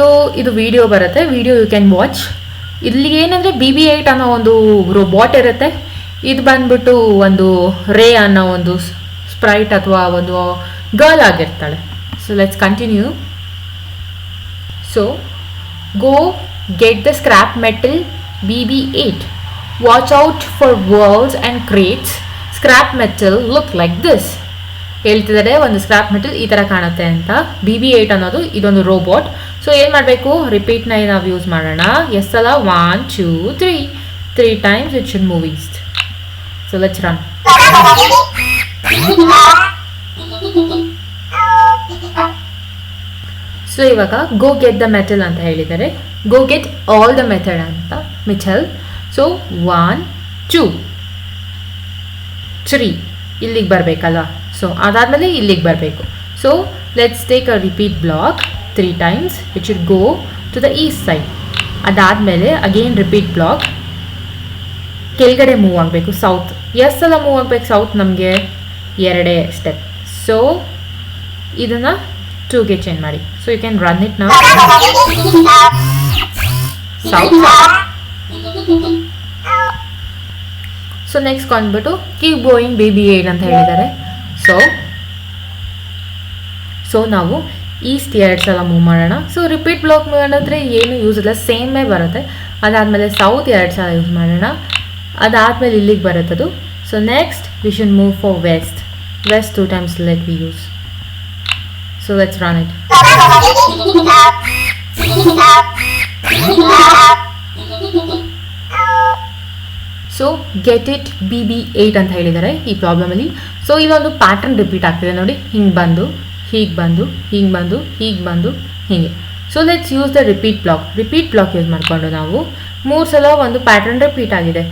So ಇದು video ಬರುತ್ತೆ, video you can watch. ಇಲ್ಲಿ ಏನಂದರೆ BB-8 ಅನ್ನೋ ಒಂದು ರೋಬೋಟ್ ಇರುತ್ತೆ. ಇದು ಬಂದ್ಬಿಟ್ಟು ಒಂದು ರೇ ಅನ್ನೋ ಒಂದು ಸ್ಪ್ರೈಟ್ ಅಥವಾ ಒಂದು ಗರ್ಲ್ ಆಗಿರ್ತಾಳೆ. So let's continue. So go get the scrap metal BB-8. Watch out for worlds and crates. Scrap metal look like this. ಹೇಳ್ತಿದ್ದಾರೆ ಒಂದು ಸ್ಕ್ರ್ಯಾಪ್ ಮೆಟಲ್ ಈ ಥರ ಕಾಣುತ್ತೆ ಅಂತ. BB-8 ಅನ್ನೋದು ಇದೊಂದು ರೋಬೋಟ್. ಸೊ ಏನು ಮಾಡಬೇಕು, ರಿಪೀಟ್ನ ನಾವು ಯೂಸ್ ಮಾಡೋಣ. ಎಷ್ಟಲ್ಲ 1 2 3 times it should move east. So let's run. So ಇವಾಗ ಗೋ ಗೆಟ್ ದ ಮೆಟಲ್ ಅಂತ ಹೇಳಿದ್ದಾರೆ. Go get all the method ಅಂತ ಮೆಟಲ್. ಸೊ 1 2 3 ಇಲ್ಲಿಗೆ ಬರಬೇಕಲ್ಲ. ಸೊ ಅದಾದಮೇಲೆ ಇಲ್ಲಿಗೆ ಬರಬೇಕು. So let's take a repeat block 3 times. It should go to the east side. ಅದಾದಮೇಲೆ ಅಗೇನ್ ರಿಪೀಟ್ ಬ್ಲಾಕ್ ಕೆಳಗಡೆ ಮೂವ್ ಆಗಬೇಕು, ಸೌತ್. ಎಷ್ಟು ಸಲ ಮೂವ್ ಆಗಬೇಕು ಸೌತ್? ನಮಗೆ 2 ಸ್ಟೆಪ್. ಸೊ ಇದನ್ನು 2ಗೆ ಚೇಂಜ್ ಮಾಡಿ. So you can run it ನಾವು. ಸೌತ್. ಸೊ ನೆಕ್ಸ್ಟ್ ಬಂದ್ಬಿಟ್ಟು ಕೀಪ್ ಗೋಯಿಂಗ್ BB-8 ಅಂತ ಹೇಳಿದ್ದಾರೆ. ಸೊ ನಾವು ಈಸ್ಟ್ 2 ಸಲ ಮೂವ್ ಮಾಡೋಣ. ಸೊ ರಿಪೀಟ್ ಬ್ಲಾಕ್ ಮಾಡಿದ್ರೆ ಏನು ಯೂಸ್ ಇಲ್ಲ, ಸೇಮೇ ಬರುತ್ತೆ. ಅದಾದಮೇಲೆ ಸೌತ್ 2 ಸಲ ಯೂಸ್ ಮಾಡೋಣ. ಅದಾದಮೇಲೆ ಇಲ್ಲಿಗೆ ಬರುತ್ತದು. So next we should move for west. 2 times let we use. So let's run it. So get it BB-8 ಅಂತ ಹೇಳಿದ್ದಾರೆ ಈ ಪ್ರಾಬ್ಲಮಲ್ಲಿ. ಸೊ ಇಲ್ಲೊಂದು ಪ್ಯಾಟರ್ನ್ ರಿಪೀಟ್ ಆಗ್ತಿದೆ ನೋಡಿ. ಹಿಂಗೆ ಬಂದು ಹೀಗೆ ಬಂದು ಹಿಂಗೆ ಬಂದು ಹೀಗೆ ಬಂದು ಹೀಗೆ. So let's use the repeat block use ಮಾಡಿಕೊಂಡು ನಾವು 3 ಸಲ ಒಂದು ಪ್ಯಾಟರ್ನ್ ರಿಪೀಟ್ ಆಗಿದೆ.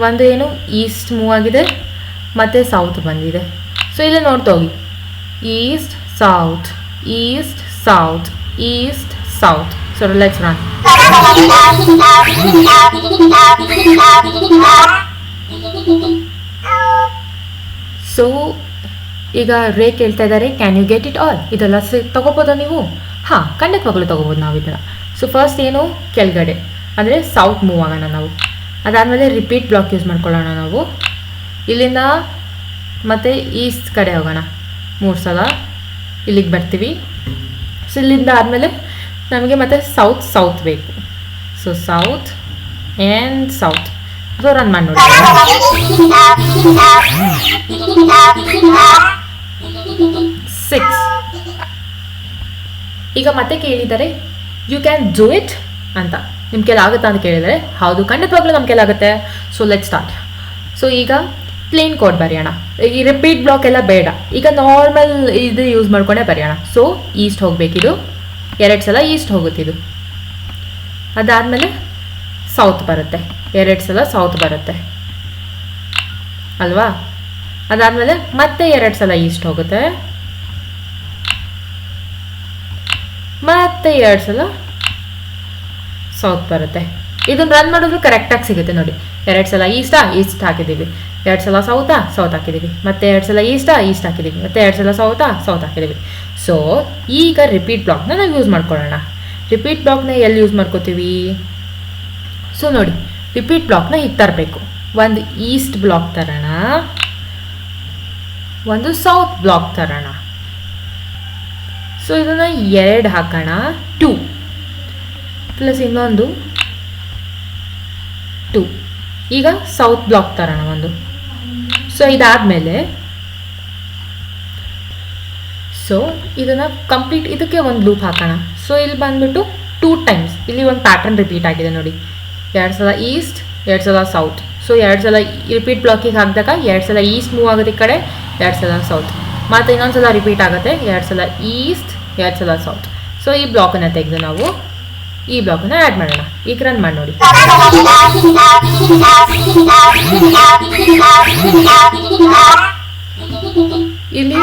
ಒಂದು ಏನು ಈಸ್ಟ್ ಮೂವ್ ಆಗಿದೆ ಮತ್ತು ಸೌತ್ ಬಂದಿದೆ. ಸೊ ಇಲ್ಲಿ ನೋಡ್ತಾ ಹೋಗಿ, east south east south east south. So let's run. So ಈಗ ರೇ ಕೇಳ್ತಾ ಇದ್ದಾರೆ, can you get it all? ಇದೆಲ್ಲ ತಗೋಬೋದಾ ನೀವು? ಹಾಂ, ಖಂಡಿತವಾಗ್ಲೂ ತೊಗೋಬೋದು ನಾವು ಇದನ್ನು. ಸೊ ಫಸ್ಟ್ ಏನು, ಕೆಳಗಡೆ ಅಂದರೆ ಸೌತ್ ಮೂವ್ ಆಗೋಣ ನಾವು. ಅದಾದಮೇಲೆ ರಿಪೀಟ್ ಬ್ಲಾಕ್ ಯೂಸ್ ಮಾಡ್ಕೊಳ್ಳೋಣ ನಾವು. ಇಲ್ಲಿಂದ ಮತ್ತು ಈಸ್ಟ್ ಕಡೆ ಹೋಗೋಣ 3 ಸಲ. ಇಲ್ಲಿಗೆ ಬರ್ತೀವಿ. ಸೊ ಇಲ್ಲಿಂದ ಆದಮೇಲೆ ನಮಗೆ ಮತ್ತೆ ಸೌತ್ ಬೇಕು. So south and south. So run ಮಾಡಿ ನೋಡಿ. 6. ಈಗ ಮತ್ತೆ ಕೇಳಿದ್ದಾರೆ ಯು ಕ್ಯಾನ್ ಡೂ ಇಟ್ ಅಂತ. ನಿಮ್ಮ ಕೈಲಿ ಆಗುತ್ತಾ ಅಂತ ಕೇಳಿದರೆ ಹೌದು, ಖಂಡಿತವಾಗ್ಲೂ ನಮ್ಮ ಕೈಲಿ ಆಗುತ್ತೆ. So let start. ಸೊ ಈಗ ಪ್ಲೇನ್ ಕೋಡ್ ಬರೆಯೋಣ. ಈ ರಿಪೀಟ್ ಬ್ಲಾಕ್ ಎಲ್ಲ ಬೇಡ, ಈಗ ನಾರ್ಮಲ್ ಇದು ಯೂಸ್ ಮಾಡ್ಕೊಂಡೇ ಬರೆಯೋಣ. ಸೊ ಈಸ್ಟ್ ಹೋಗಬೇಕಿದು, 2 ಸಲ ಈಸ್ಟ್ ಹೋಗುತ್ತಿದ್ದು. ಅದಾದಮೇಲೆ ಸೌತ್ ಬರುತ್ತೆ, 2 ಸಲ ಸೌತ್ ಬರುತ್ತೆ ಅಲ್ವಾ. ಅದಾದಮೇಲೆ ಮತ್ತೆ 2 ಸಲ ಈಸ್ಟ್ ಹೋಗುತ್ತೆ, ಮತ್ತೆ 2 ಸಲ ಸೌತ್ ಬರುತ್ತೆ. ಇದನ್ನು ರನ್ ಮಾಡಿದ್ರು ಕರೆಕ್ಟಾಗಿ ಸಿಗುತ್ತೆ ನೋಡಿ. 2 ಸಲ ಈಸ್ಟ್ ಹಾಕಿದ್ದೀವಿ, 2 ಸಲ ಸೌತ್ ಹಾಕಿದ್ದೀವಿ, ಮತ್ತೆ 2 ಸಲ ಈಸ್ಟ್ ಹಾಕಿದ್ದೀವಿ, ಮತ್ತೆ 2 ಸಲ ಸೌತ್ ಹಾಕಿದ್ದೀವಿ. ಸೊ ಈಗ ರಿಪೀಟ್ ಬ್ಲಾಕ್ನ ನಾವು ಯೂಸ್ ಮಾಡ್ಕೊಳ್ಳೋಣ. ರಿಪೀಟ್ ಬ್ಲಾಕ್ನ ಎಲ್ಲಿ ಯೂಸ್ ಮಾಡ್ಕೋತೀವಿ? ಸೊ ನೋಡಿ, ರಿಪೀಟ್ ಬ್ಲಾಕ್ನ ಹೀಗೆ ತರಬೇಕು. ಒಂದು ಈಸ್ಟ್ ಬ್ಲಾಕ್ ತರೋಣ, ಒಂದು ಸೌತ್ ಬ್ಲಾಕ್ ತರೋಣ. ಸೊ ಇದನ್ನು 2 ಹಾಕೋಣ, 2 ಪ್ಲಸ್ ಇನ್ನೊಂದು 2. ಈಗ ಸೌತ್ ಬ್ಲಾಕ್ ತರೋಣ ಒಂದು. ಸೊ ಇದಾದಮೇಲೆ ಸೊ ಇದನ್ನು ಕಂಪ್ಲೀಟ್ ಇದಕ್ಕೆ ಒಂದು ಲೂಪ್ ಹಾಕೋಣ. ಸೊ ಇಲ್ಲಿ ಬಂದುಬಿಟ್ಟು 2 ಟೈಮ್ಸ್ ಇಲ್ಲಿ ಒಂದು ಪ್ಯಾಟರ್ನ್ ರಿಪೀಟ್ ಆಗಿದೆ ನೋಡಿ. 2 ಸಲ ಈಸ್ಟ್, 2 ಸಲ ಸೌತ್. ಸೊ 2 ಸಲ ರಿಪೀಟ್ ಬ್ಲಾಕಿಗೆ ಹಾಕಿದಾಗ 2 ಸಲ ಈಸ್ಟ್ ಮೂವ್ ಆಗುತ್ತೆ ಈ ಕಡೆ, 2 ಸಲ ಸೌತ್. ಮತ್ತು ಇನ್ನೊಂದು ಸಲ ರಿಪೀಟ್ ಆಗುತ್ತೆ, 2 ಸಲ ಈಸ್ಟ್, 2 ಸಲ ಸೌತ್. ಸೊ ಈ ಬ್ಲಾಕನ್ನು ತೆಗೆದು ನಾವು ಈ ಬ್ಲಾಕನ್ನು ಆ್ಯಡ್ ಮಾಡೋಣ. ಈಗ ರನ್ ಮಾಡಿ ನೋಡಿ. ಇಲ್ಲಿ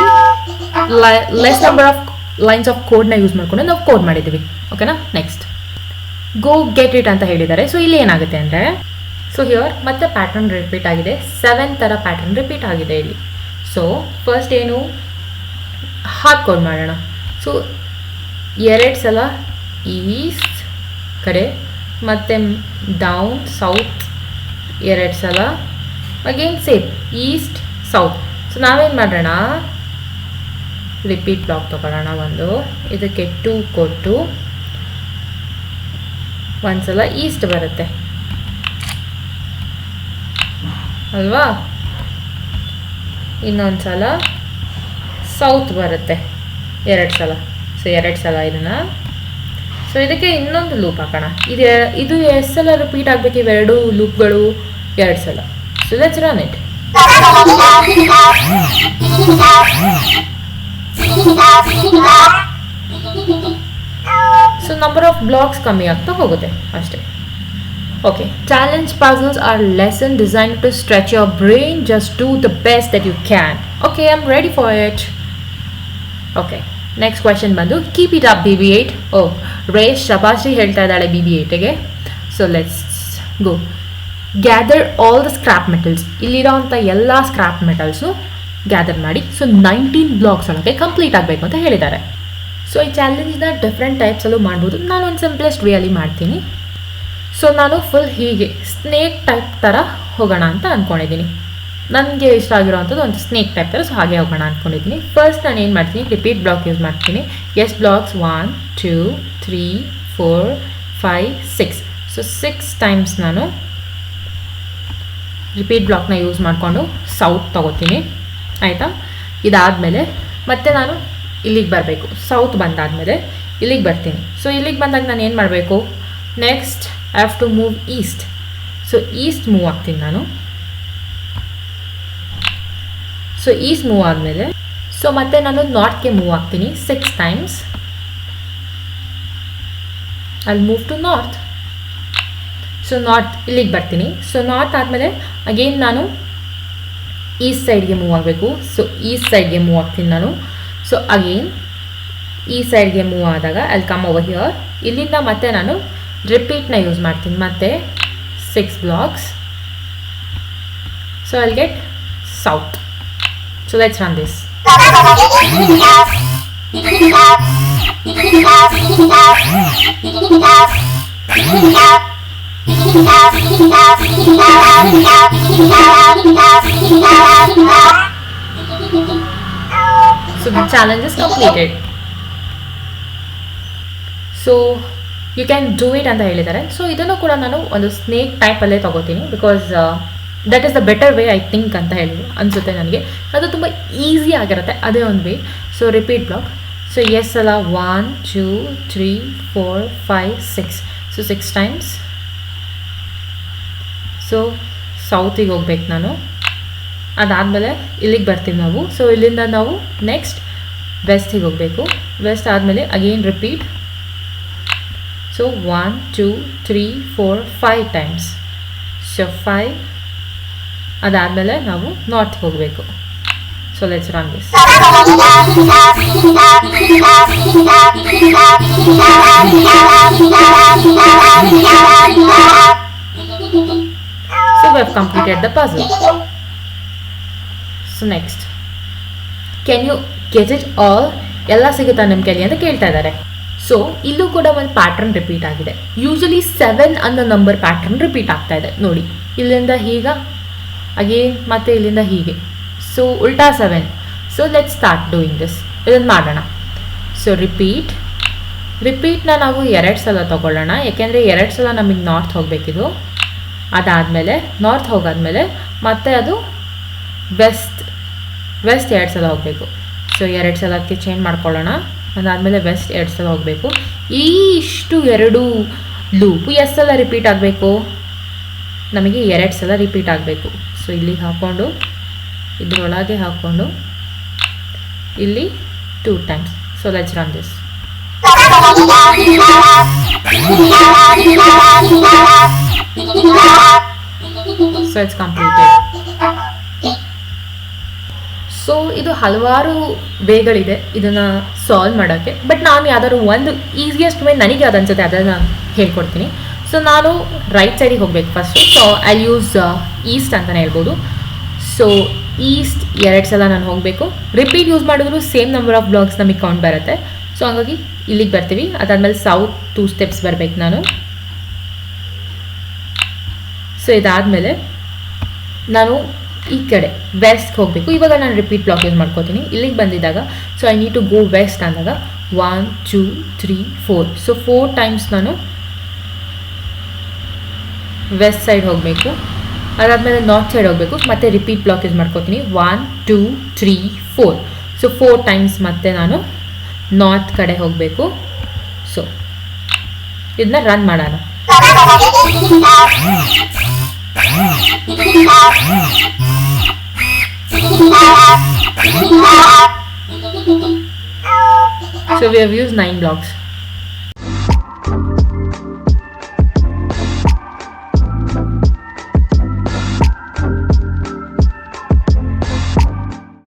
less number of lines of ಕೋಡ್ನ ಯೂಸ್ ಮಾಡ್ಕೊಂಡು ನಾವು ಕೋಡ್ ಮಾಡಿದ್ದೀವಿ. ಓಕೆನಾ. ನೆಕ್ಸ್ಟ್ ಗೋ ಗೆಟ್ ಇಟ್ ಅಂತ ಹೇಳಿದ್ದಾರೆ. ಸೊ ಇಲ್ಲಿ ಏನಾಗುತ್ತೆ ಅಂದರೆ, ಸೊ ಹಿಯರ್ ಮತ್ತೆ ಪ್ಯಾಟರ್ನ್ ರಿಪೀಟ್ ಆಗಿದೆ, 7 ಥರ ಪ್ಯಾಟರ್ನ್ ರಿಪೀಟ್ ಆಗಿದೆ ಇಲ್ಲಿ. ಸೊ ಫಸ್ಟ್ ಏನು ಹಾರ್ಡ್ ಕೋಡ್ ಮಾಡೋಣ. ಸೊ 2 ಸಲ ಈಸ್ಟ್ ಕಡೆ, ಮತ್ತು ಡೌನ್ ಸೌತ್ 2 ಸಲ, again same East south. So ನಾವೇನು ಮಾಡೋಣ, ರಿಪೀಟ್ ಬ್ಲಾಕ್ ತೊಗೊಳ್ಳೋಣ. ಒಂದು ಇದಕ್ಕೆ 2 ಕೊಟ್ಟು ಒಂದ್ಸಲ ಈಸ್ಟ್ ಬರುತ್ತೆ ಅಲ್ವಾ, ಇನ್ನೊಂದು ಸಲ ಸೌತ್ ಬರುತ್ತೆ 2 ಸಲ. ಸೊ 2 ಸಲ ಇದನ್ನು. ಸೊ ಇದಕ್ಕೆ ಇನ್ನೊಂದು ಲೂಪ್ ಹಾಕೋಣ. ಇದು ಎಷ್ಟು ಸಲ ರಿಪೀಟ್ ಆಗಬೇಕು ಇವೆರಡು ಲೂಪ್ಗಳು? 2 ಸಲ. So let's run it. So number of blocks ಕಮ್ಮಿ ಆಗ್ತಾ ಹೋಗುತ್ತೆ ಅಷ್ಟೇ. Okay, challenge puzzles are lesson designed to stretch your brain. Just do the best that you can. Okay, I'm ready for it. Okay, next question bandu. Keep it up, BB8. Oh, Ray Shabashi ಹೇಳ್ತಾ ಇದ್ದಾಳೆ BB8 ಗೆ. So let's go. Gather all the scrap metals. ಇಲ್ಲಿರೋಂಥ ಎಲ್ಲ scrap metals gather ಮಾಡಿ. So 19 blocks ಒಳಗೆ complete ಆಗಬೇಕು ಅಂತ ಹೇಳಿದ್ದಾರೆ. So ಈ ಚಾಲೆಂಜ್ನ ಡಿಫ್ರೆಂಟ್ ಟೈಪ್ಸಲ್ಲೂ ಮಾಡ್ಬೋದು. ನಾನು ಒಂದು ಸಿಂಪ್ಲೆಸ್ಟ್ ವೇಯಲ್ಲಿ ಮಾಡ್ತೀನಿ. ಸೊ ನಾನು ಫುಲ್ ಹೀಗೆ ಸ್ನೇಕ್ ಟೈಪ್ ಥರ ಹೋಗೋಣ ಅಂತ ಅಂದ್ಕೊಂಡಿದ್ದೀನಿ. ನನಗೆ ಇಷ್ಟ ಆಗಿರೋವಂಥದ್ದು ಒಂದು ಸ್ನೇಕ್ ಟೈಪ್ ಥರ, ಸೊ ಹಾಗೆ ಹೋಗೋಣ ಅಂದ್ಕೊಂಡಿದ್ದೀನಿ. ಫಸ್ಟ್ ನಾನು ಏನು ಮಾಡ್ತೀನಿ, ರಿಪೀಟ್ ಬ್ಲಾಕ್ ಯೂಸ್ ಮಾಡ್ತೀನಿ. ಎಷ್ಟು ಬ್ಲಾಕ್ಸ್? 1 2 3 4 5 6. ಸೊ 6 ಟೈಮ್ಸ್ ನಾನು ರಿಪೀಟ್ ಬ್ಲಾಕ್ನ ಯೂಸ್ ಮಾಡಿಕೊಂಡು ಸೌತ್ ತೊಗೋತೀನಿ. ಆಯಿತಾ? ಇದಾದಮೇಲೆ ಮತ್ತೆ ನಾನು ಇಲ್ಲಿಗೆ ಬರಬೇಕು. ಸೌತ್ ಬಂದಾದಮೇಲೆ ಇಲ್ಲಿಗೆ ಬರ್ತೀನಿ. ಸೊ ಇಲ್ಲಿಗೆ ಬಂದಾಗ ನಾನು ಏನು ಮಾಡಬೇಕು, next I have to move east. So east move ಆಗ್ತೀನಿ ನಾನು. ಸೊ ಈಸ್ಟ್ ಮೂವ್ ಆದಮೇಲೆ ಸೊ ಮತ್ತೆ ನಾನು ನಾರ್ತ್ಗೆ ಮೂವ್ ಆಗ್ತೀನಿ 6 ಟೈಮ್ಸ್. ಅಲ್ಲಿ move to north. So north ಇಲ್ಲಿಗೆ ಬರ್ತೀನಿ. ಸೊ ನಾರ್ತ್ ಆದಮೇಲೆ ಅಗೇನ್ ನಾನು ಈಸ್ಟ್ ಸೈಡ್ಗೆ ಮೂವ್ ಆಗಬೇಕು. ಸೊ ಈಸ್ಟ್ ಸೈಡ್ಗೆ ಮೂವ್ ಆಗ್ತೀನಿ ನಾನು. ಸೊ ಅಗೇನ್ ಈ ಸೈಡ್ಗೆ ಮೂವ್ ಆದಾಗ ಅಲ್ಲಿ ಕಮ್ ಓವರ್ ಹಿಯರ್. ಇಲ್ಲಿಂದ ಮತ್ತೆ ನಾನು ರಿಪೀಟ್ನ ಯೂಸ್ ಮಾಡ್ತೀನಿ. ಮತ್ತೆ 6 blocks. So I'll get south. So let's run this. So the challenge is completed. So you can do it ಅಂತ ಹೇಳಿದ್ದಾರೆ. ಸೊ ಇದನ್ನು ಕೂಡ ನಾನು ಒಂದು ಸ್ನೇಕ್ ಟೈಪಲ್ಲೇ ತೊಗೋತೀನಿ. Because that is the better way I think ಅಂತ ಹೇಳಿ ಅನಿಸುತ್ತೆ ನನಗೆ. ಅದು ತುಂಬ ಈಸಿ ಆಗಿರುತ್ತೆ, ಅದೇ ಒಂದು way. So repeat block. So ಎಸ್ ಅಲ್ಲ 1 2 3 4 5 6. So 6 times. ಸೊ ಸೌತಿಗೆ ಹೋಗ್ಬೇಕು ನಾನು. ಅದಾದಮೇಲೆ ಇಲ್ಲಿಗೆ ಬರ್ತೀವಿ ನಾವು. ಸೊ ಇಲ್ಲಿಂದ ನಾವು ನೆಕ್ಸ್ಟ್ ವೆಸ್ಟಿಗೆ ಹೋಗಬೇಕು. ವೆಸ್ಟ್ ಆದಮೇಲೆ again repeat. So 1 2 3 4 5 times. So 5. ಅದಾದಮೇಲೆ ನಾವು ನಾರ್ತ್ಗೆ ಹೋಗಬೇಕು. So let's run this. So we have completed the puzzle. So next, can you get it all? ಎಲ್ಲ ಸಿಗುತ್ತಾ ನಿಮ್ಮ ಕೈಲಿ ಅಂತ ಕೇಳ್ತಾ ಇದ್ದಾರೆ. ಸೊ ಇಲ್ಲೂ ಕೂಡ ಒಂದು ಪ್ಯಾಟ್ರನ್ ರಿಪೀಟ್ ಆಗಿದೆ. ಯೂಶಲಿ 7 ಅನ್ನೋ ನಂಬರ್ ಪ್ಯಾಟ್ರನ್ ರಿಪೀಟ್ ಆಗ್ತಾ ಇದೆ ನೋಡಿ. ಇಲ್ಲಿಂದ ಹೀಗ ಅಗೇನ್ ಮತ್ತೆ ಇಲ್ಲಿಂದ ಹೀಗೆ. ಸೊ ಉಲ್ಟಾ 7. So let's start doing this. ಇದನ್ನು ಮಾಡೋಣ. ಸೊ ರಿಪೀಟ್ನ ನಾವು 2 ಸಲ ತೊಗೊಳ್ಳೋಣ. ಯಾಕೆಂದರೆ 2 ಸಲ ನಮಗೆ ನಾರ್ತ್ ಹೋಗಬೇಕಿದು. ಅದಾದಮೇಲೆ ನಾರ್ತ್ ಹೋಗಾದ್ಮೇಲೆ ಮತ್ತೆ ಅದು ವೆಸ್ಟ್ 2 ಸಲ ಹೋಗಬೇಕು. ಸೊ 2 ಸಲಕ್ಕೆ ಚೇಂಜ್ ಮಾಡ್ಕೊಳ್ಳೋಣ. ಅದಾದಮೇಲೆ ವೆಸ್ಟ್ 2 ಸಲ ಹೋಗಬೇಕು. ಇಷ್ಟು 2 ಲೂಪು ಎಷ್ಟು ಸಲ ರಿಪೀಟ್ ಆಗಬೇಕು? ನಮಗೆ 2 ಸಲ ರಿಪೀಟ್ ಆಗಬೇಕು. ಸೊ ಇಲ್ಲಿಗೆ ಹಾಕ್ಕೊಂಡು ಇದರೊಳಗೆ ಹಾಕ್ಕೊಂಡು ಇಲ್ಲಿ 2 times. So let's run this. So it's completed. So ಇದು ಹಲವಾರು ವೇಗಳಿದೆ ಇದನ್ನು ಸಾಲ್ವ್ ಮಾಡೋಕ್ಕೆ. ಬಟ್ ನಾನು ಯಾವ್ದಾದ್ರು ಒಂದು ಈಸಿಯೆಸ್ಟ್ ವೇ ನನಗೆ ಯಾವ್ದು ಅನ್ಸುತ್ತೆ ಅದನ್ನು ಹೇಳ್ಕೊಡ್ತೀನಿ. ಸೊ ನಾನು ರೈಟ್ ಸೈಡಿಗೆ ಹೋಗ್ಬೇಕು first. So I use East ಅಂತಲೇ ಹೇಳ್ಬೋದು. ಸೊ ಈಸ್ಟ್ 2 ಸಲ ನಾನು ಹೋಗಬೇಕು. ರಿಪೀಟ್ ಯೂಸ್ ಮಾಡಿದ್ರು ಸೇಮ್ ನಂಬರ್ ಆಫ್ ಬ್ಲಾಕ್ಸ್ ನಮಗೆ ಕೌಂಟ್ ಬರುತ್ತೆ. ಸೊ ಹಾಗಾಗಿ ಇಲ್ಲಿಗೆ ಬರ್ತೀವಿ. ಅದಾದಮೇಲೆ ಸೌತ್ 2 ಸ್ಟೆಪ್ಸ್ ಬರಬೇಕು ನಾನು. ಸೊ ಇದಾದಮೇಲೆ ನಾನು ಈ ಕಡೆ ವೆಸ್ಟ್ಗೆ ಹೋಗಬೇಕು. ಇವಾಗ ನಾನು ರಿಪೀಟ್ ಬ್ಲಾಕ್ ಯೂಸ್ ಮಾಡ್ಕೋತೀನಿ. ಇಲ್ಲಿಗೆ ಬಂದಿದ್ದಾಗ so I need to go west ಅಂದಾಗ 1 2 3 4. ಸೊ 4 ಟೈಮ್ಸ್ ನಾನು ವೆಸ್ಟ್ ಸೈಡ್ ಹೋಗಬೇಕು. ಅದಾದಮೇಲೆ ನಾರ್ತ್ ಸೈಡ್ ಹೋಗಬೇಕು. ಮತ್ತೆ ರಿಪೀಟ್ ಬ್ಲಾಕ್ ಯೂಸ್ ಮಾಡ್ಕೋತೀನಿ. 1 2 3 4. ಸೊ 4 ಟೈಮ್ಸ್ ಮತ್ತೆ ನಾನು ನಾರ್ತ್ ಕಡೆ ಹೋಗಬೇಕು. ಸೊ ಇದನ್ನ ರನ್ ಮಾಡೋಣ. So we have used 9 blocks.